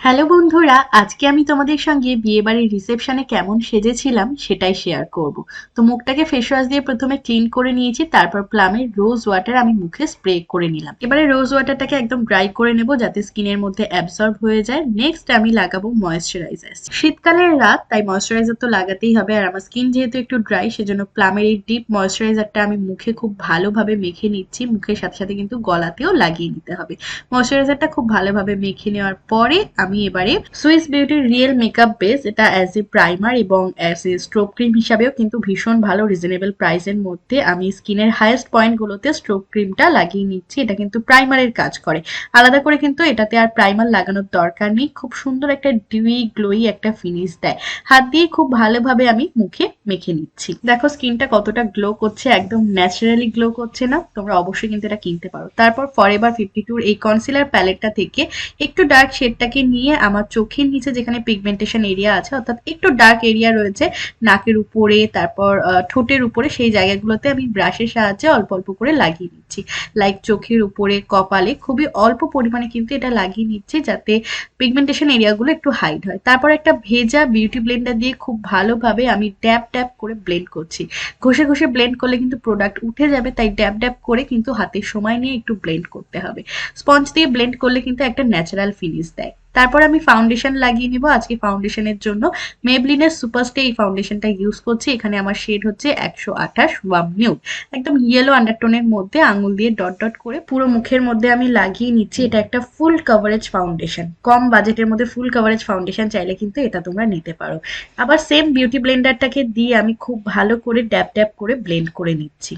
Hello বন্ধুরা, আজকে আমি তোমাদের সঙ্গে বিয়েবাড়ির রিসেপশনে কেমন সেজেছিলাম সেটাই শেয়ার করব। তো মুখটাকে ফেস ওয়াশ দিয়ে প্রথমে ক্লিন করে নিয়েছি, তারপর প্লামের রোজ ওয়াটার আমি মুখে স্প্রে করে নিলাম। এবারে রোজ ওয়াটারটাকে একদম ড্রাই করে নেব যাতে স্কিনের মধ্যে অ্যাবসর্ব হয়ে যায়। নেক্সট আমি লাগাবো ময়েশ্চারাইজার। শীতকালের রাত, তাই ময়েশ্চারাইজার তো লাগাতেই হবে, আর আমার স্কিন যেহেতু একটু ড্রাই সেজন্য প্লামের এই ডিপ ময়েশ্চারাইজারটা আমি মুখে খুব ভালোভাবে মেখে নিচ্ছি। মুখের সাথে সাথে কিন্তু গলাতেও লাগিয়ে নিতে হবে। ময়েশ্চারাইজারটা খুব ভালোভাবে মেখে নেওয়ার পরে আমি এবারে সুইস বিউটির রিয়েল মেকআপ বেস, এটা অ্যাজ এ প্রাইমার এবং অ্যাজ এ স্ট্রোক ক্রিম হিসাবেও কিন্তু ভীষণ ভালো, রিজনেবল প্রাইসের মধ্যে আমি স্কিনের হাইয়েস্ট পয়েন্টগুলোতে স্ট্রোক ক্রিমটা লাগিয়ে নিচ্ছি। এটা কিন্তু প্রাইমারের কাজ করে, আলাদা করে কিন্তু এটাতে আর প্রাইমার লাগানোর দরকার নেই। খুব সুন্দর একটা ডিউই গ্লোই একটা ফিনিশ দেয়। হাত দিয়ে খুব ভালোভাবে আমি মুখে মেখে নিচ্ছি। দেখো স্কিনটা কতটা গ্লো করছে, একদম ন্যাচারালি গ্লো করছে না? তোমরা অবশ্যই কিন্তু এটা কিনতে পারো। তারপর ফরএভার 52 এই কনসিলার প্যালেটটা থেকে একটু ডার্ক শেডটাকে নিয়ে আমার চোখের নিচে যেখানে পিগমেন্টেশন এরিয়া আছে, অর্থাৎ একটু ডার্ক এরিয়া রয়েছে নাকের উপরে, তারপর ঠোঁটের উপরে, সেই জায়গাগুলোতে আমি ব্রাশের সাহায্যে অল্প অল্প করে লাগিয়ে নিচ্ছি। লাইক চোখের উপরে, কপালে খুবই অল্প পরিমাণে কিন্তু এটা লাগিয়ে নিচ্ছি যাতে পিগমেন্টেশন এরিয়াগুলো একটু হাইড হয়। তারপর একটা ভেজা বিউটি ব্লেন্ডার দিয়ে খুব ভালোভাবে আমি ড্যাব ড্যাব করে ব্লেন্ড করছি। ঘষে ঘষে ব্লেন্ড করলে কিন্তু প্রোডাক্ট উঠে যাবে, তাই ড্যাব ড্যাব করে কিন্তু হাতের সময় নিয়ে একটু ব্লেন্ড করতে হবে। স্পঞ্জ দিয়ে ব্লেন্ড করলে কিন্তু একটা ন্যাচারাল ফিনিশ দেয়। তারপর আমি ফাউন্ডেশন লাগিয়ে নিব। আজকে ফাউন্ডেশনের জন্য মেবলিনের সুপারস্টে এই ফাউন্ডেশনটা ইউজ করছি। এখানে আমার শেড হচ্ছে 128 ওয়াম নিউড, একদম ইয়েলো আন্ডারটোনের মধ্যে আঙুল দিয়ে ডট ডট করে পুরো মুখের মধ্যে আমি লাগিয়ে নিচ্ছি। এটা একটা ফুল কভারেজ ফাউন্ডেশন, কম বাজেটের মধ্যে ফুল কভারেজ ফাউন্ডেশন চাইলে কিন্তু এটা তোমরা নিতে পারো। আবার সেম বিউটি ব্লেন্ডারটাকে দিয়ে আমি খুব ভালো করে ড্যাব ড্যাব করে ব্লেন্ড করে নিচ্ছি।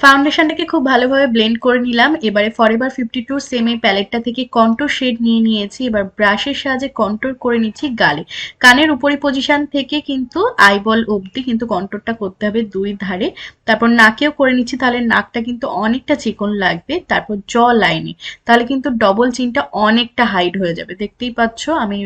ফাউন্ডেশনটাকে খুব ভালোভাবে ব্লেন্ড করে নিলাম। এবারে ফরএভার 52 সেম এই প্যালেটটা থেকে কন্ট্যুর শেড নিয়ে নিয়েছি। এবার ব্রাশের সাহায্যে কন্ট্যুর করে নিচ্ছি গালে। কানের উপরি পজিশন থেকে কিন্তু আইবল অবধি কিন্তু কন্ট্যুরটা করতে হবে দুই ধারে। তারপর নাকেও করে নিচ্ছি, তাহলে নাকটা কিন্তু অনেকটা চিকন লাগবে। তারপর জ লাইনে, তাহলে কিন্তু ডবল চিনটা অনেকটা হাইড হয়ে যাবে। দেখতেই পাচ্ছ আমি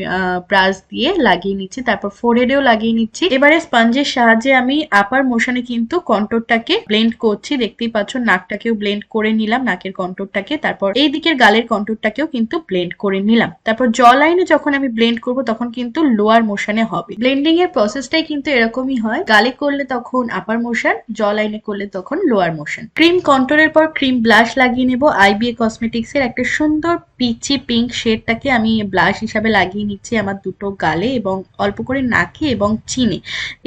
ব্রাশ দিয়ে লাগিয়ে নিচ্ছি। তারপর ফোরহেডেও লাগিয়ে নিচ্ছি। এবারে স্পঞ্জের সাহায্যে আমি আপার মোশনে কিন্তু কন্ট্যুরটাকে ব্লেন্ড করছি। দেখতেই পাচ্ছ নাকটাকেও ব্লেন্ড করে নিলাম, নাকের কন্ট্যুরটাকে। তারপর এই দিকের গালের কন্ট্যুরটাকেও কিন্তু ব্লেন্ড করে নিলাম। তারপর জ লাইনে যখন আমি ব্লেন্ড করব তখন কিন্তু লোয়ার মোশনে হবে। ব্লেন্ডিং এর প্রসেসটাই কিন্তু এরকমই হয়, গালে করলে তখন আপার মোশন, জ লাইনে করলে তখন লোয়ার মোশন। ক্রিম কন্ট্যুরের পর ক্রিম ব্লাশ লাগিয়ে নেব। আইবিএ কসমেটিক্স এর একটা সুন্দর পিচি পিঙ্ক শেডটাকে আমি ব্লাশ হিসাবে লাগিয়ে নিচ্ছি আমার দুটো গালে এবং অল্প করে নাকে এবং চিনে।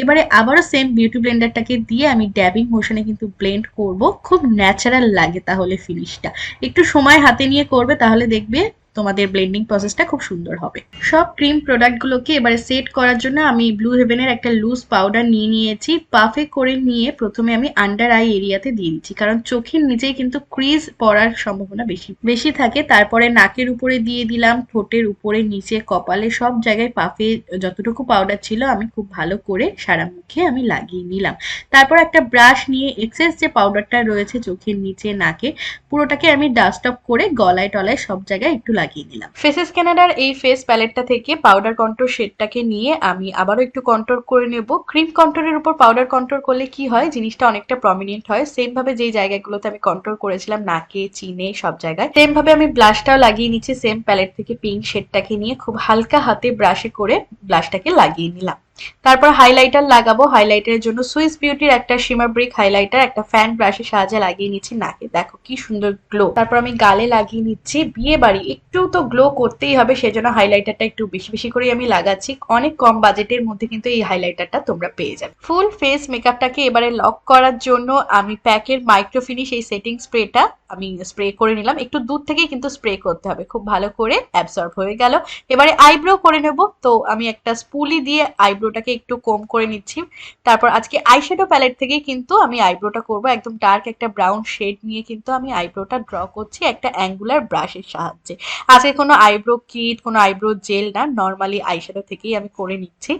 এবারে আবারও সেম বিউটি ব্লেন্ডারটাকে দিয়ে আমি ড্যাবিং মোশনে কিন্তু ব্লেন্ড করব। খুব ন্যাচারাল লাগে তাহলে ফিনিশটা। একটু সময় হাতে নিয়ে করবে, তাহলে দেখবে তোমাদের ব্লেন্ডিং প্রসেসটা খুব সুন্দর হবে। সব ক্রিম প্রোডাক্টগুলোকে এবারে সেট করার জন্য আমি ব্লু হেভেনের একটা লুজ পাউডার নিয়ে নিয়েছি। পাফে করে নিয়ে প্রথমে আমি আন্ডার আই এরিয়াতে দিয়ে দিচ্ছি, কারণ চোখের নিচেই কিন্তু ক্রিজ পড়ার সম্ভাবনা বেশি বেশি থাকে। তারপরে নাকের উপরে দিয়ে দিলাম, ঠোঁটের উপরে, নিচে, কপালে, সব জায়গায় পাফে যতটুকু পাউডার ছিল আমি খুব ভালো করে সারা মুখে আমি লাগিয়ে নিলাম। তারপর একটা ব্রাশ নিয়ে এক্সেস যে পাউডারটা রয়েছে চোখের নিচে, নাকে, পুরোটাকে আমি ডাস্ট অফ করে গলায় টলায় সব জায়গায় একটু লাগিয়ে নিলাম। ফেসেস ক্যানাডার এই ফেস প্যালেটটা থেকে পাউডার কন্ট্যুর শেডটাকে নিয়ে আমি আবারও একটু কন্ট্যুর করে নেব। ক্রিম কন্ট্যুরের উপর পাউডার কন্ট্যুর করলে কি হয়, জিনিসটা অনেকটা প্রমিনেন্ট হয়। সেম ভাবে যেই জায়গাগুলোতে আমি কন্ট্যুর করেছিলাম নাকে, চিনে, সব জায়গায়, সেম ভাবে আমি ব্লাশটাও লাগিয়ে নিচ্ছি। সেম প্যালেট থেকে পিঙ্ক শেডটাকে নিয়ে খুব হালকা হাতে ব্রাশে করে ব্লাশটাকে লাগিয়ে নিলাম। তারপর হাইলাইটার লাগাবো। হাইলাইটারের জন্য সুইস বিউটির একটা শিমার ব্রিক হাইলাইটার একটা ফ্যান ব্রাশের সাহায্যে লাগিয়ে নিচ্ছি নাকে। দেখো কি সুন্দর গ্লো। তারপর আমি গালে লাগিয়ে নিচ্ছি। বিয়ে বাড়ি একটু তো গ্লো করতেই হবে, সেজন্য হাইলাইটারটা একটু বেশি বেশি করে আমি লাগাচ্ছি। অনেক কম বাজেটের মধ্যে কিন্তু এই হাইলাইটারটা তোমরা পেয়ে যাবে। ফুল ফেস মেকআপটাকে এবারে লক করার জন্য আমি প্যাকের মাইক্রো ফিনিশ এই সেটিং স্প্রেটা আমি স্প্রে করে নিলাম। একটু দূর থেকেই কিন্তু স্প্রে করতে হবে, খুব ভালো করে অ্যাবসর্ব হয়ে গেল। এবারে আইব্রো করে নেব। তো আমি একটা স্পুলি দিয়ে আইব্রোটাকে একটু কম করে নিচ্ছি। তারপর আজকে আইশ্যাডো প্যালেট থেকে কিন্তু আমি আইব্রোটা করব। একদম ডার্ক একটা ব্রাউন শেড নিয়ে কিন্তু আমি আইব্রোটা ড্র করছি একটা অ্যাঙ্গুলার ব্রাশের সাহায্যে। আজকে কোনো আইব্রো কিট, কোনো আইব্রো জেল না, নর্মালি আইশ্যাডো থেকেই আমি করে নিচ্ছি।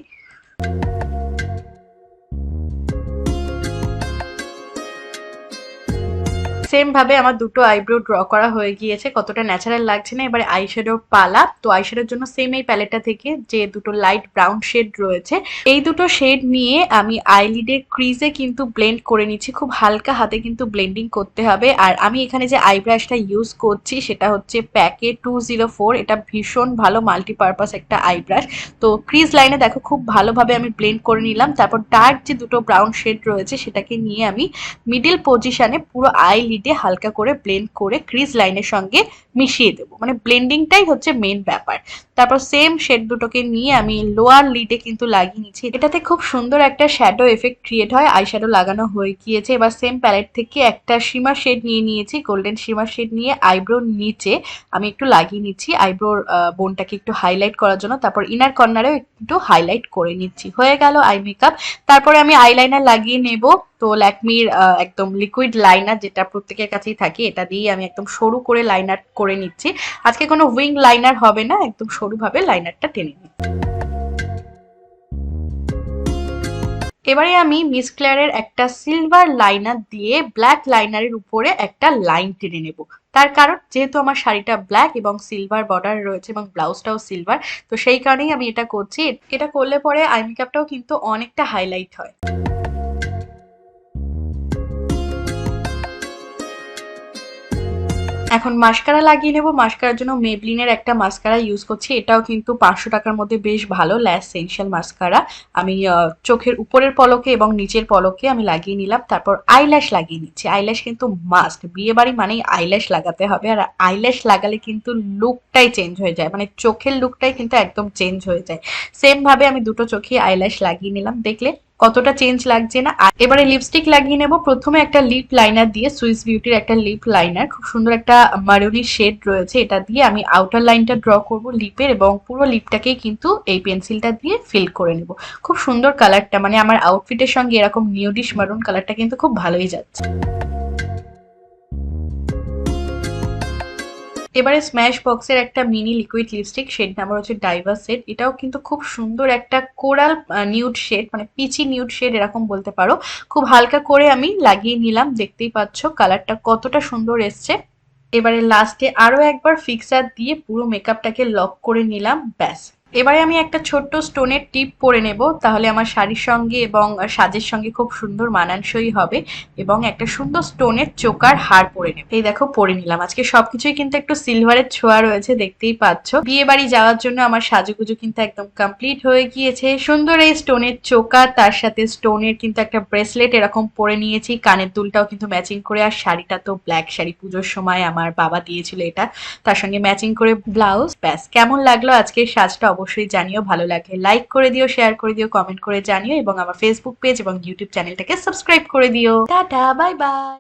সেম ভাবে আমার দুটো আইব্রো ড্র করা হয়ে গিয়েছে, কতটা ন্যাচারাল লাগছে না। এবারে আইশ্যাডোর পালা। তো আইশ্যাডোর জন্য সেম এই প্যালেটটা থেকে যে দুটো লাইট ব্রাউন শেড রয়েছে, এই দুটো শেড নিয়ে আমি আইলিডের ক্রিজে কিন্তু ব্লেন্ড করে নিচ্ছি। খুব হালকা হাতে কিন্তু ব্লেন্ডিং করতে হবে। আর আমি এখানে যে আই ব্রাশটা ইউজ করছি সেটা হচ্ছে প্যাকে 204। এটা ভীষণ ভালো মাল্টিপারপাস একটা আই ব্রাশ। তো ক্রিজ লাইনে দেখো খুব ভালোভাবে আমি ব্লেন্ড করে নিলাম। তারপর ডার্ক যে দুটো ব্রাউন শেড রয়েছে সেটাকে নিয়ে আমি মিডিল পজিশনে পুরো আই লিডে হালকা করে ব্লেন্ড করে ক্রিজ লাইনের সঙ্গে মিশিয়ে দেবো। মানে ব্লেন্ডিংটাই হচ্ছে মেন ব্যাপার। তারপর সেম শেড দুটোকে নিয়ে আমি লোয়ার লিডে কিন্তু লাগিয়ে নিচ্ছি। এটাতে খুব সুন্দর একটা শ্যাডো এফেক্ট ক্রিয়েট হয়। আই শ্যাডো লাগানো হয়ে গিয়েছে। এবার সেম প্যালেট থেকে একটা শিমার শেড নিয়ে নিয়েছি, গোল্ডেন শিমার শেড নিয়ে আইব্রোর নিচে আমি একটু লাগিয়ে নিচ্ছি আইব্রোর বোনটাকে একটু হাইলাইট করার জন্য। তারপর ইনার কর্নারেও একটু হাইলাইট করে নিচ্ছি। হয়ে গেল আই মেকআপ। তারপরে আমি আইলাইনার লাগিয়ে নেব। তো ল্যাকমির একদম লিকুইড লাইনার, যেটা প্রত্যেকের কাছেই থাকে, এটা দিয়ে আমি একদম সরু করে লাইনার করে নিচ্ছি। আজকে কোনো উইং লাইনার হবে না, একদম সরুভাবে লাইনারটা টেনে নিচ্ছি। এবারে আমি মিস ক্লেয়ারের একটা সিলভার লাইনার দিয়ে ব্ল্যাক লাইনারের উপরে একটা লাইন টেনে নেব। তার কারণ যেহেতু আমার শাড়িটা ব্ল্যাক এবং সিলভার বর্ডার রয়েছে এবং ব্লাউজটাও সিলভার, তো সেই কারণেই আমি এটা করছি। এটা করলে পরে আই মেকআপটাও কিন্তু অনেকটা হাইলাইট হয়। এখন মাস্কারা লাগিয়ে নেব। মাস্কারার জন্য মেবলিনের একটা মাস্কারা ইউজ করছি। এটাও কিন্তু 500 টাকার মধ্যে বেশ ভালো ল্যাশ সেনশিয়াল মাস্কারা। আমি চোখের উপরের পলকে এবং নিচের পলকে আমি লাগিয়ে নিলাম। তারপর আইল্যাশ লাগিয়ে নিচ্ছি। আইল্যাশ কিন্তু মাস্ট, বিয়ে বাড়ি মানেই আইল্যাশ লাগাতে হবে। আর আইল্যাশ লাগালে কিন্তু লুকটাই চেঞ্জ হয়ে যায়, মানে চোখের লুকটাই কিন্তু একদম চেঞ্জ হয়ে যায়। সেম ভাবে আমি দুটো চোখে আইল্যাশ লাগিয়ে নিলাম। দেখলে কতটা চেঞ্জ লাগছে না। আর এবারে লিপস্টিক লাগিয়ে নেব। প্রথমে একটা লিপ লাইনার দিয়ে, সুইস বিউটির একটা লিপ লাইনার, খুব সুন্দর একটা মারুনি শেড রয়েছে, এটা দিয়ে আমি আউটার লাইনটা ড্র করব লিপের, এবং পুরো লিপটাকেই কিন্তু এই পেন্সিলটা দিয়ে ফিল করে নেব। খুব সুন্দর কালারটা, মানে আমার আউটফিটের সঙ্গে এরকম নিউডিশ মারুন কালারটা কিন্তু খুব ভালোই যাচ্ছে। এবারে স্ম্যাশ বক্সের একটা mini liquid lipstick, shade number হচ্ছে ডাইভার শেড। এটাও কিন্তু খুব সুন্দর একটা কোরাল নিউড শেড, মানে পিচি নিউড শেড এরকম বলতে পারো। খুব হালকা করে আমি লাগিয়ে নিলাম। দেখতেই পাচ্ছ কালারটা কতটা সুন্দর এসছে। এবারে লাস্টে আরো একবার ফিক্সার দিয়ে পুরো মেকআপটাকে লক করে নিলাম। ব্যাস, এবারে আমি একটা ছোট্ট স্টোনের টিপ পরে নেব, তাহলে আমার শাড়ির সঙ্গে এবং সাজের সঙ্গে খুব সুন্দর মানানসই হবে। এবং একটা সুন্দর স্টোনের চোকার হার পরে নেব। এই দেখো পরে নিলাম। আজকে সবকিছুই কিন্তু একটু সিলভারের ছোঁয়া রয়েছে, দেখতেই পাচ্ছ। বিয়ে বাড়ি যাওয়ার জন্য আমার সাজুগুজু কিন্তু একদম কমপ্লিট হয়ে গিয়েছে। সুন্দর এই স্টোনের চোকার, তার সাথে স্টোনের কিন্তু একটা ব্রেসলেট এরকম পরে নিয়েছি। কানের দুলটাও কিন্তু ম্যাচিং করে। আর শাড়িটা তো ব্ল্যাক শাড়ি, পুজোর সময় আমার বাবা দিয়েছিল এটা, তার সঙ্গে ম্যাচিং করে ব্লাউজ। ব্যাস, কেমন লাগলো আজকের সাজটা অবশ্যই জানিও। ভালো লাগলে লাইক করে দিও, শেয়ার করে দিও, কমেন্ট করে জানিও, এবং আমার ফেসবুক পেজ এবং ইউটিউব চ্যানেলটাকে সাবস্ক্রাইব করে দিও। Tata, bye bye.